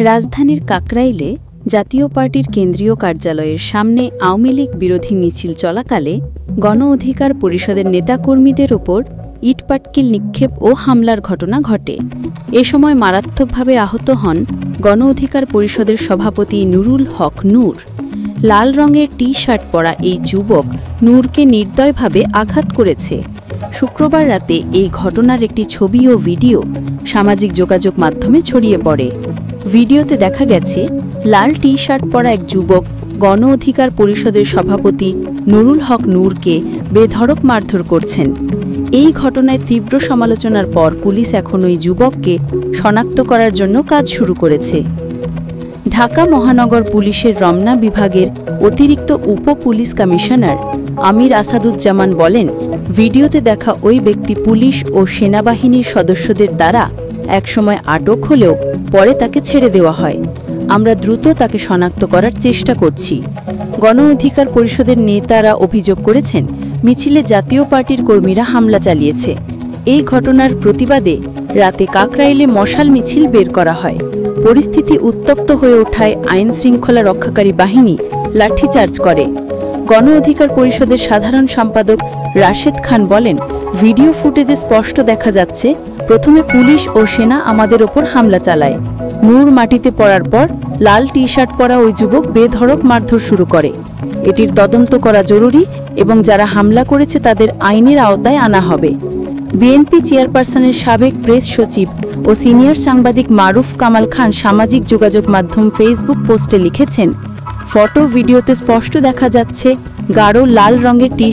রাজধানীর কাকরাইলে জাতীয় পার্টির কেন্দ্রীয় কার্যালয়ের সামনে আওয়ামী লীগ বিরোধী মিছিল চলাকালে গণ অধিকার পরিষদের নেতাকর্মীদের ওপর ইটপাটকেল নিক্ষেপ ও হামলার ঘটনা ঘটে। এ সময় মারাত্মকভাবে আহত হন গণ অধিকার পরিষদের সভাপতি নুরুল হক নূর। লাল রঙের টি-শার্ট পরা এই যুবক নূরকে নির্দয়ভাবে আঘাত করেছে। শুক্রবার রাতে এই ঘটনার একটি ছবি ও ভিডিও সামাজিক যোগাযোগ মাধ্যমে ছড়িয়ে পড়ে। ভিডিওতে দেখা গেছে লাল টি-শার্ট পরা এক যুবক গণ অধিকার পরিষদের সভাপতি নুরুল হক নূরকে বেধড়ক মারধর করছেন। এই ঘটনায় তীব্র সমালোচনার পর পুলিশ এখন ওই যুবককে শনাক্ত করার জন্য কাজ শুরু করেছে। ঢাকা মহানগর পুলিশের রমনা বিভাগের অতিরিক্ত উপ পুলিশ কমিশনার আমির আসাদুজ্জামান বলেন, ভিডিওতে দেখা ওই ব্যক্তি পুলিশ ও সেনাবাহিনীর সদস্যদের দ্বারা একসময় আটক হলেও পরে তাকে ছেড়ে দেওয়া হয়। আমরা দ্রুত তাকে শনাক্ত করার চেষ্টা করছি। গণ অধিকার পরিষদের নেতারা অভিযোগ করেছেন, মিছিলে জাতীয় পার্টির কর্মীরা হামলা চালিয়েছে। এই ঘটনার প্রতিবাদে রাতে কাকরাইলে মশাল মিছিল বের করা হয়। পরিস্থিতি উত্তপ্ত হয়ে ওঠায় আইন শৃঙ্খলা রক্ষাকারী বাহিনী লাঠিচার্জ করে। গণ অধিকার পরিষদের সাধারণ সম্পাদক রাশেদ খান বলেন, ভিডিও ফুটেজে স্পষ্ট দেখা যাচ্ছে প্রথমে পুলিশ ও সেনা আমাদের ওপর হামলা চালায়। নূর মাটিতে পড়ার পর লাল টি-শার্ট পরা ওই যুবক বেধড়ক মারধর শুরু করে। এটির তদন্ত করা জরুরি এবং যারা হামলা করেছে তাদের আইনের আওতায় আনা হবে। বিএনপি চেয়ারপারসনের সাবেক প্রেস সচিব ও সিনিয়র সাংবাদিক মারুফ কামাল খান সামাজিক যোগাযোগ মাধ্যম ফেসবুক পোস্টে লিখেছেন, ফটো ভিডিওতে স্পষ্ট দেখা যাচ্ছে গাঢ় লাল রঙের টি